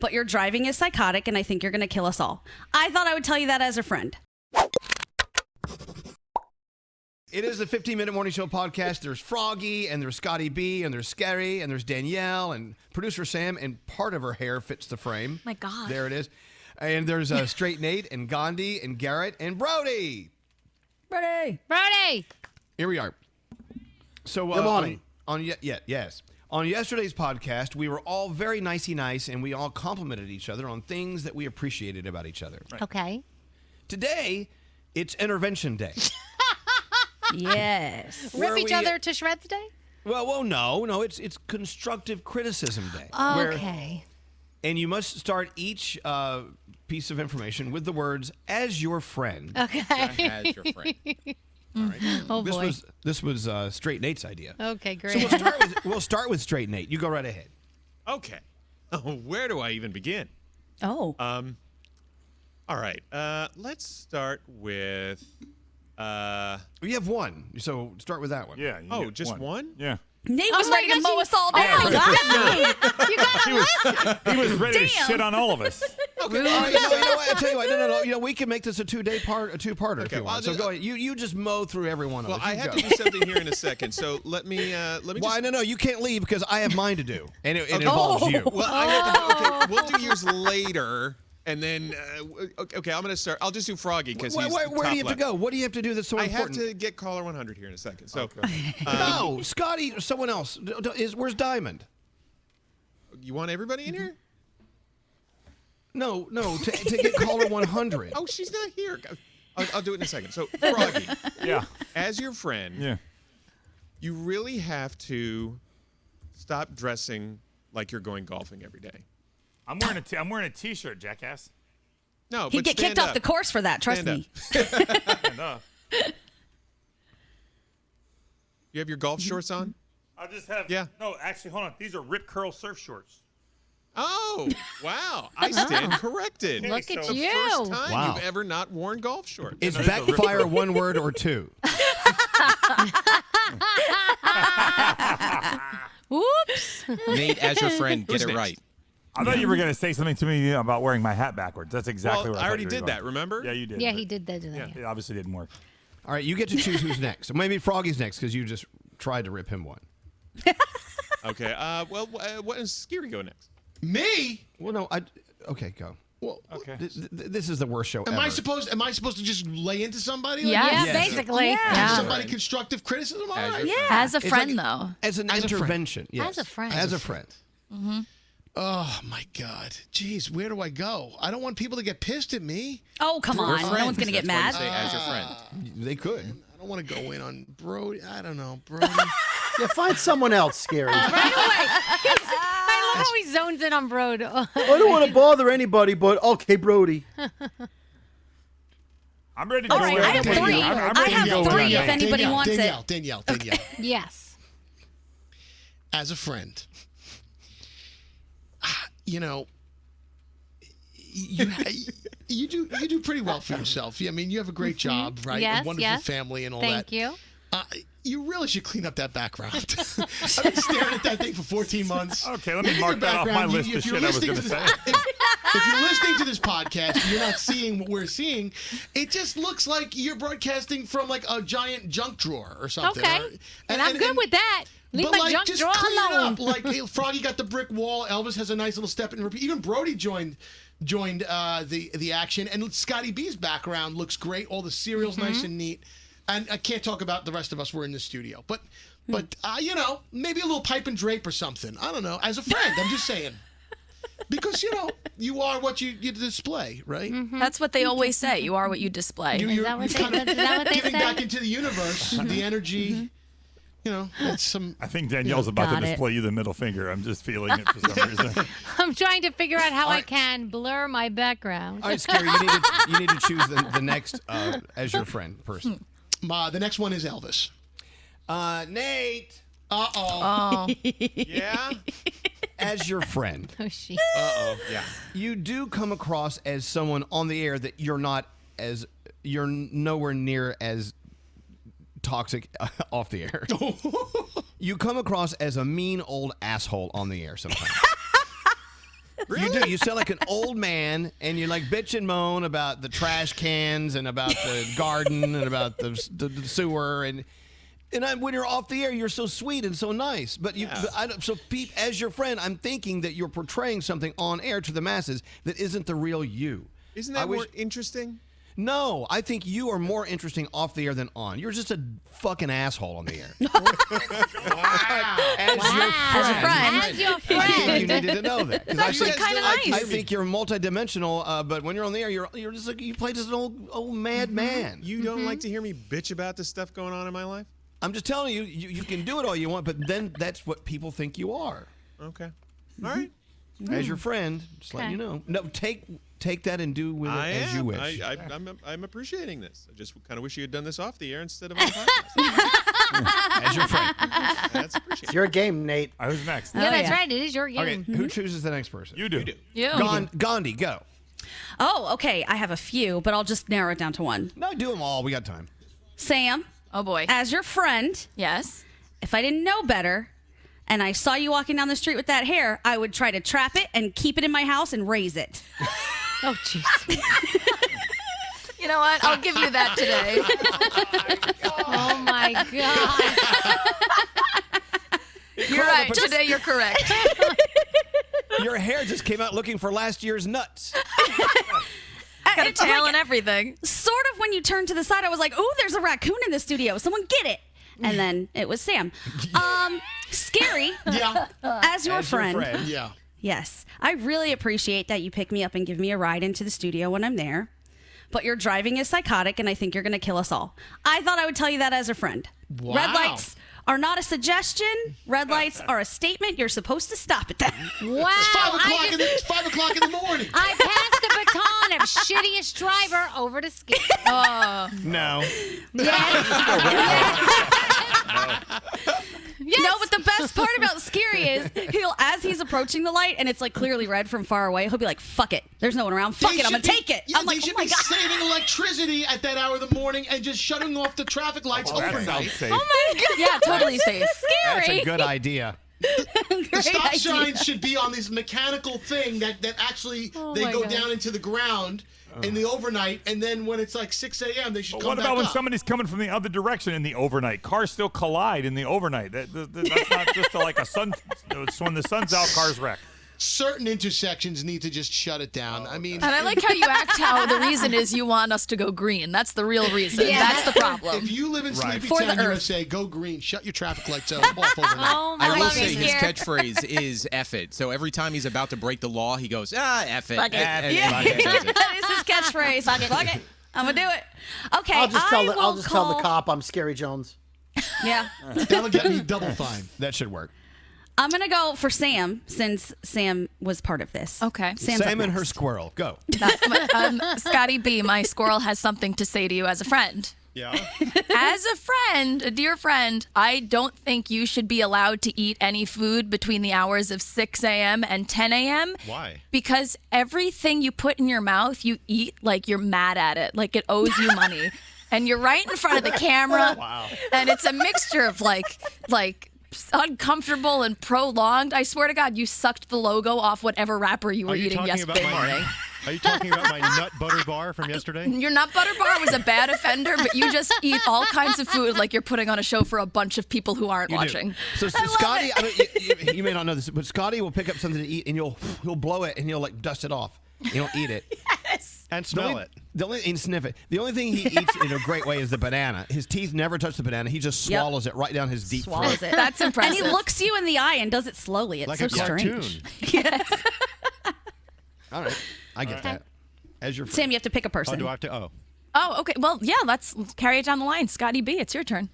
but your driving is psychotic, and I think you're going to kill us all. I thought I would tell you that as a friend. It is the 15-Minute Morning Show podcast. There's Froggy, and there's Scotty B, and there's Scary, and there's Danielle, and producer Sam, and part of her hair fits the frame. My God. There it is. And there's Straight Nate, and Gandhi, and Garrett, and Brody. Brody! Here we are. So, Good morning. Yes. On yesterday's podcast, we were all very nicey nice, and we all complimented each other on things that we appreciated about each other. Right. Okay. Today, it's Intervention Day. Yes. Rip each other to shreds day? Well, no. It's Constructive Criticism Day. Okay. And you must start each piece of information with the words, as your friend. Okay. As your friend. All right. Oh, boy. This was Straight Nate's idea. Okay, great. So we'll start with Straight Nate. You go right ahead. Okay. Where do I even begin? Oh. All right. Let's start with. You have one, so start with that one. Yeah. Just one? Yeah. Nate was ready to mow us all down. Oh, my God. You got a list? He was ready to Damn. shit on all of us. Okay. You know what? I'll tell you what. No. You know, we can make this a two-parter if you well, want. So go ahead. You just mow through every one of Well, us. I You have go. to do something here in a second. So let me Why? just. No. You can't leave because I have mine to do, and it involves you. Well, I have to. Okay, we'll do yours later. And then, okay, I'm going to start. I'll just do Froggy because he's Where do you have to go? What do you have to do that's so I important? have to get caller 100 here in a second. So, No, Scotty or someone else. Where's Diamond? You want everybody in here? No, to get caller 100. Oh, she's not here. I'll do it in a second. So, Froggy, Yeah. as your friend, Yeah. you really have to stop dressing like you're going golfing every day. I'm wearing a t-shirt, jackass. No, He'd but get kicked stand off up. the course for that, trust Stand me. Stand up. You have your golf shorts on? I'll just have. Yeah. No, actually, hold on. These are Rip Curl surf shorts. Oh, wow. I stand corrected. Look at The you. first time Wow. you've ever not worn golf shorts. Is These are Rip backfire Curl. one word or two? Whoops. Nate, as your friend, get Who's it next? right. I thought you were going to say something to me about wearing my hat backwards. That's exactly Well, what I I already thought did you were that, going. remember? Yeah, you did. Yeah, but he did that. Yeah. It obviously didn't work. All right, you get to choose who's next. Maybe Froggy's next because you just tried to rip him one. Okay. What does Scary go next? Me? Well, no, okay, go. Well, Okay. This is the worst show ever. am I supposed to just lay into somebody? Yeah, Yes. basically. Yeah. Yeah. Somebody constructive criticism? All As right. your friend. As a It's friend, like- though. As an As a friend. intervention. Yes. As a friend. As a friend. Oh, my God. Jeez, where do I go? I don't want people to get pissed at me. Oh, come on. No one's going to get That's why mad. you say as your friend. They could. I don't want to go in on Brody. I don't know. Brody. Yeah, find someone else, Scary. Right away. I love how he zones in on Brody. I don't want to bother anybody, but okay, Brody. I'm ready to All go right, in I on have Danielle. three. I'm I ready to have go in on three if Danielle. anybody wants it. Danielle. Yes. As a friend, you know, you do pretty well for yourself. I mean, you have a great job, right? Yes, a wonderful yes. family and all Thank that. you. You really should clean up that background. I've been staring at that thing for 14 months. Okay, let me Look at mark your that off my background. list If of you're shit I was listening going to to say. If you're listening to this podcast and you're not seeing what we're seeing, it just looks like you're broadcasting from like a giant junk drawer or something. Okay. And I'm good with that. Leave but my like, junk just drawer clean it alone. up. Like hey, Froggy got the brick wall. Elvis has a nice little step and repeat. Even Brody joined the action. And Scotty B's background looks great. All the cereal's nice and neat. And I can't talk about the rest of us. We're in the studio, but you know, maybe a little pipe and drape or something. I don't know. As a friend, I'm just saying. Because, you know, you are what you display, right? That's what they always say. You are what you display. You're that what they- kind of is that what they giving say? back into the universe, the energy. You know, it's some. I think Danielle's about Got to it. display you the middle finger. I'm just feeling it for some reason. I'm trying to figure out how I can blur my background. All right, Scary, you need to choose the next as your friend person. The next one is Elvis. Nate, Oh, Yeah? as your friend, Oh, shit. Uh-oh. Yeah. you do come across as someone on the air that you're nowhere near as toxic off the air. You come across as a mean old asshole on the air sometimes. You do. You sound like an old man, and you like bitch and moan about the trash cans and about the garden and about the sewer and when you're off the air, you're so sweet and so nice. But so Pete, as your friend, I'm thinking that you're portraying something on air to the masses that isn't the real you. Isn't that more interesting? No, I think you are more interesting off the air than on. You're just a fucking asshole on the air. As your friend. I think you needed to know that. It's actually kind of nice. I think you're multidimensional, but when you're on the air, you're just like you play just an old mad man. You don't like to hear me bitch about the stuff going on in my life? I'm just telling you, you can do it all you want, but then that's what people think you are. Okay. All right. As your friend, just letting you know. No, take that and do with it as you wish. I'm appreciating this. I just kind of wish you had done this off the air instead of on the podcast. As your friend. That's appreciated. It's your game, Nate. Who's next? Yeah, that's right. It is your game. Okay, who chooses the next person? You do. Gandhi, go. Oh, okay. I have a few, but I'll just narrow it down to one. No, do them all. We got time. Sam. Oh, boy. As your friend, Yes. if I didn't know better and I saw you walking down the street with that hair, I would try to trap it and keep it in my house and raise it. Oh, jeez. You know what? I'll give you that today. Oh, my God. You're right. Today, you're correct. Your hair just came out looking for last year's nuts. Got a tail and everything. Sort of when you turned to the side, I was like, ooh, there's a raccoon in the studio. Someone get it. And then it was Sam. Scary. Yeah. As your friend. Yeah. Yes. I really appreciate that you pick me up and give me a ride into the studio when I'm there. But your driving is psychotic, and I think you're going to kill us all. I thought I would tell you that as a friend. Wow. Red lights are not a suggestion. Red lights are a statement. You're supposed to stop at them. Wow. It's 5 o'clock in the morning. I passed the baton of shittiest driver over to Skip. No. Yes. No, but the best part about Scary is as he's approaching the light and it's like clearly red from far away, he'll be like, fuck it. There's no one around. Fuck it. I'm going to take it. Yeah, I'm like, they should oh my be God. saving electricity at that hour of the morning and just shutting off the traffic lights That overnight. sounds safe. Oh, my God. Yeah, totally safe. That's a good idea. The stop idea. signs should be on this mechanical thing that actually they my go God. down into the ground in the overnight, and then when it's like 6 a.m., they should come What back about when up. somebody's coming from the other direction in the overnight? Cars still collide in the overnight. That's not just like a sun. It's when the sun's out, cars wreck. Certain intersections need to just shut it down. I mean, And I like how you act how the reason is you want us to go green. That's the real reason. Yeah. That's the problem. if you live in Sleepy For the Town, Earth. USA, go green. Shut your traffic lights off overnight. Oh, my I will God. say his catchphrase is F it. So every time he's about to break the law, he goes, F it. Fuck it. And Yeah. he does it. That is his catchphrase. Fuck it. I'm going to do it. Okay. I'll just tell will the cop I'm Scary Jones. Yeah. That'll get me double fine. That should work. I'm going to go for Sam since Sam was part of this. Okay. Sam's up Sam and her next. squirrel. Go. Scotty B, my squirrel has something to say to you as a friend. Yeah. As a friend, a dear friend, I don't think you should be allowed to eat any food between the hours of 6 a.m. and 10 a.m. Why? Because everything you put in your mouth, you eat like you're mad at it, like it owes you money. And you're right in front of the camera. Wow. And it's a mixture of like uncomfortable and prolonged. I swear to God, you sucked the logo off whatever wrapper you were eating yesterday morning. Are you talking about my nut butter bar from yesterday? Your nut butter bar was a bad offender, but you just eat all kinds of food like you're putting on a show for a bunch of people who aren't You do. watching. So Scotty, I mean, you may not know this, but Scotty will pick up something to eat and he'll blow it and he'll like dust it off. He'll eat it. Yes. And smell it. And sniff it. The only thing he eats in a great way is the banana. His teeth never touch the banana. He just swallows it right down his deep Swallows throat. it. That's impressive. And he looks you in the eye and does it slowly. It's Like so a cartoon. strange. Yes. All right. I get that. As your Sam, you have to pick a person. Oh, do I have to? Oh. Oh, okay. Well, yeah, let's carry it down the line. Scotty B, it's your turn.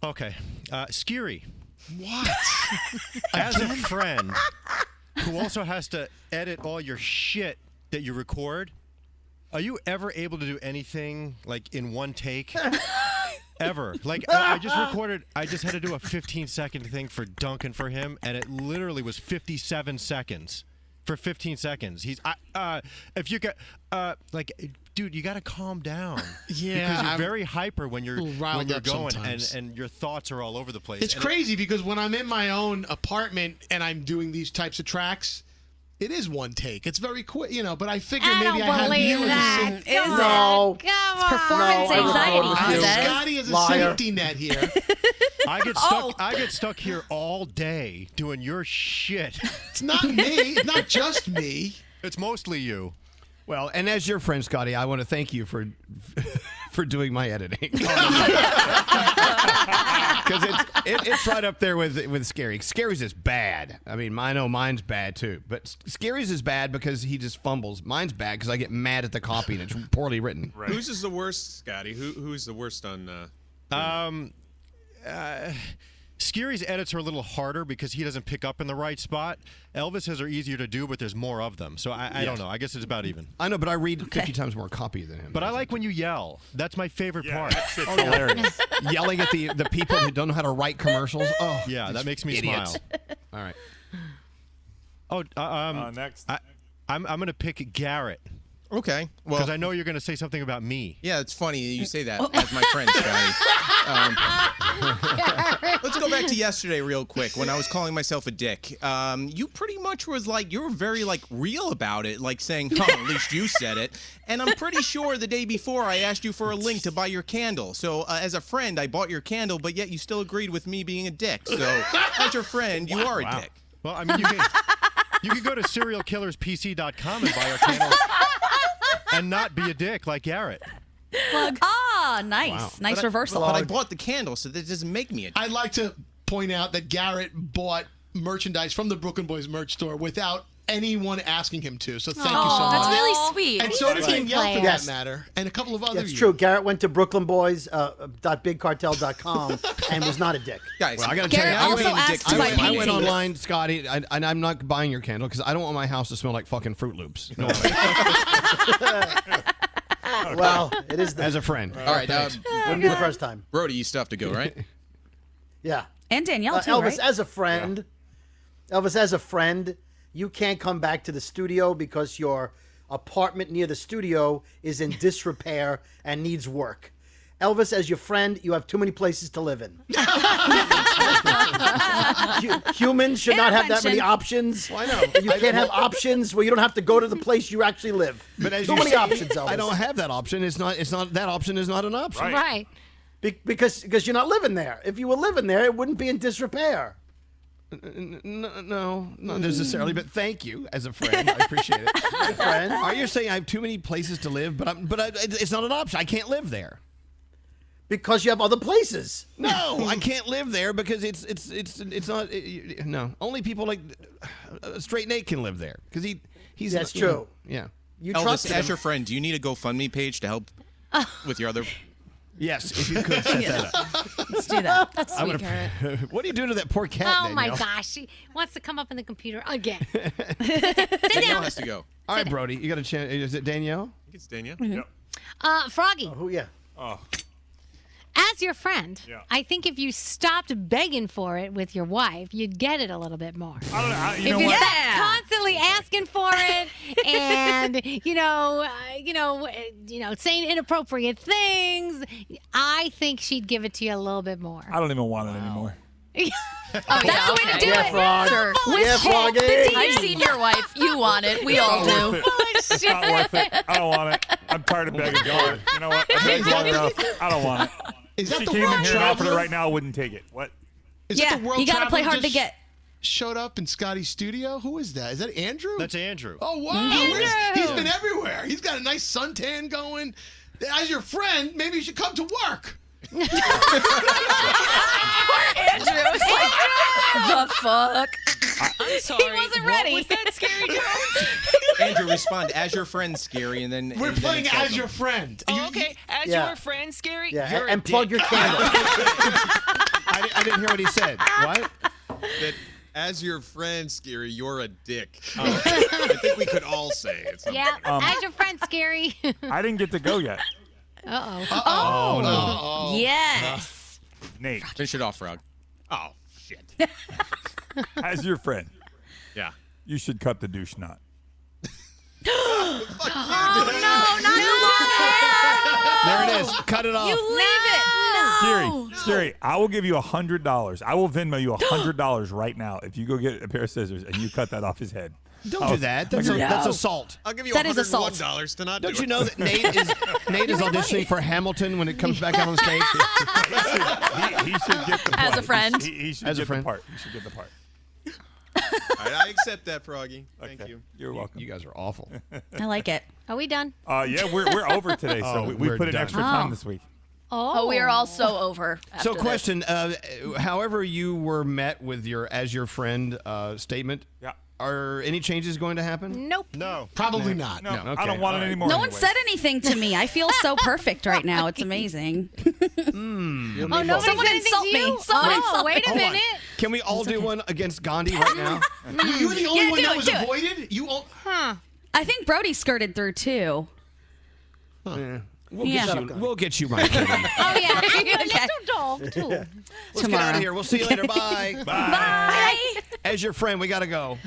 Okay. Scary. What? As a friend who also has to edit all your shit that you record, are you ever able to do anything like in one take? Ever. Like, I just had to do a 15-second thing for Duncan for him, and it literally was 57 seconds. For 15 seconds. If you got, dude, you got to calm down. Yeah, because you're I'm very hyper when you're riled up going, sometimes. and your thoughts are all over the place. It's crazy because when I'm in my own apartment and I'm doing these types of tracks, It is one take. It's very quick, but I figure I maybe don't I have believe you that. as a Come on. No. Come on. Performance No, I would anxiety, vote he with you. says. Scotty is a Liar. safety net here. I get stuck here all day doing your shit. It's not me. It's not just me. It's mostly you. Well, and as your friend, Scotty, I want to thank you for doing my editing. Because it's right up there with Scary. Scary's is bad. I mean, I know mine's bad too. But Scary's is bad because he just fumbles. Mine's bad because I get mad at the copy and it's poorly written. Right. Whose is the worst, Scotty? Who's the worst on? Scary's edits are a little harder because he doesn't pick up in the right spot. Elvis's are easier to do, but there's more of them. So I don't know. I guess it's about even. I know, but I read 50 times more copy than him. But I like when you yell. That's my favorite Yeah, part. that shit's hilarious. Yelling at the people who don't know how to write commercials. Oh, Yeah, that makes me idiots. smile. All right. Next. I'm going to pick Garrett Okay. Well, because I know you're going to say something about me. yeah, it's funny you say that as my friend, Scotty. Let's go back to yesterday real quick when I was calling myself a dick. You pretty much was like, you were very like real about it, like saying, oh, at least you said it. And I'm pretty sure the day before I asked you for a link to buy your candle. So as a friend, I bought your candle, but yet you still agreed with me being a dick. So as your friend, you are a dick. Well, I mean, you can go to serialkillerspc.com and buy our candles and not be a dick like Garrett. Ah, nice. Nice reversal. But I bought the candle, so that doesn't make me a dick. I'd like to point out that Garrett bought merchandise from the Brooklyn Boys merch store without anyone asking him to. So thank you so much. That's really sweet. And so did Team Danielle for player. that Yes. matter, and a couple of other. That's true. Garrett went to BrooklynBoys.bigcartel.com and was not a dick. Guys, Well, I got to tell you, Garrett I also went, asked to buy I paintings. went online, Scotty, and I'm not buying your candle because I don't want my house to smell like fucking Fruit Loops. No, Well, it is as a friend. all right, wouldn't be the first time. Brody, you still have to go, right? Yeah. And Danielle, too, Elvis, right? as a friend, you can't come back to the studio because your apartment near the studio is in disrepair and needs work. Elvis, as your friend, you have too many places to live in. Humans should not have that many options. Well, I know. You can't have options where you don't have to go to the place you actually live. But as too you many say, options, Elvis. I don't have that option. It's not. That option is not an option. Right. Right. Because you're not living there. If you were living there, it wouldn't be in disrepair. No, not necessarily. But thank you, as a friend. I appreciate it. Friend. Are you saying I have too many places to live? But it's not an option. I can't live there. Because you have other places. No, I can't live there because it's not. No, only people like Straight Nate can live there because he's. That's you know, true. yeah. You Elvis, trusted as him. your friend, do you need a GoFundMe page to help with your other? Yes, if you could set that up. Let's do that. That's I sweet, would. Garrett. What do you do to that poor cat? Oh my Danielle? gosh, she wants to come up in the computer again. Danielle has to go. All right, Brody, you got a chance. Is it Danielle? I think it's Danielle. Yep. Froggy, Oh, yeah. Oh, as your friend, Yeah. I think if you stopped begging for it with your wife, you'd get it a little bit more. I don't know. You If know you're what? constantly asking for it and saying inappropriate things, I think she'd give it to you a little bit more. I don't even want it anymore. That's the way to do Yeah, it. Frog. Sure. Yeah, Froggy. I've seen your wife. You want it. We all Not do. worth it. It's not worth it. I don't want it. I'm tired of begging for it. You know what? I begged long enough. I don't want it. Is If that she the came in world here and offered it traveler? right now, I wouldn't take it. What? Is Yeah, that the world you got to play traveler hard to just get. Showed up in Scotty's studio. Who is that? Is that Andrew? That's Andrew. Oh wow! Andrew! He's been everywhere. He's got a nice suntan going. As your friend, maybe you should come to work. Andrew was like, the fuck? I'm sorry. He wasn't ready. What was that, Scary Jones? Andrew, respond as your friend, Scary, and then We're and then playing insult as him. your friend. Oh, okay. As Yeah. your friend, Scary, Yeah, you're and a plug dick. your candle. I didn't hear what he said. What? That as your friend, Scary, you're a dick. I think we could all say it. Yeah, as your friend, Scary. I didn't get to go yet. Uh-oh. Oh no. Yes. Nate, Finish it off, Frog. Oh shit. as your friend, Yeah. you should cut the douche knot. There it is. Cut it off. Scary, I will give you $100. I will Venmo you $100 right now if you go get a pair of scissors and you cut that off his head. Don't do that. That's assault. I'll give you That is assault. $101 to not do Don't you it. know that Nate is auditioning for Hamilton when it comes back out on stage? He should get the part. As a friend. He should As a get friend. the part. He should get the part. All right, I accept that, Froggy. Thank Okay. you. You're welcome. You guys are awful. I like it. Are we done? Yeah, we're over today, so Oh, we we're put in done. extra time this week. Oh, we are all so over. So, after this. question: however you were met with your "as your friend" statement, Yeah. are any changes going to happen? Nope. No. Probably not. No, okay, I don't want all it right. anymore. No one anyway. said anything to me. I feel so perfect right now. It's amazing. Oh, nobody Someone said anything insult to me. you? Someone Oh, insult wait a Hold on. minute. Can we all do one against Gandhi right now? You were the only Yeah, one do that it, was do it. avoided. You all. Huh. I think Brody skirted through too. Yeah. We'll Yeah. get you right, Kitty. Oh, yeah. Okay. Let's do Let's get Tomorrow. out of here. We'll see you later. Bye. Bye. As your friend, we got to go.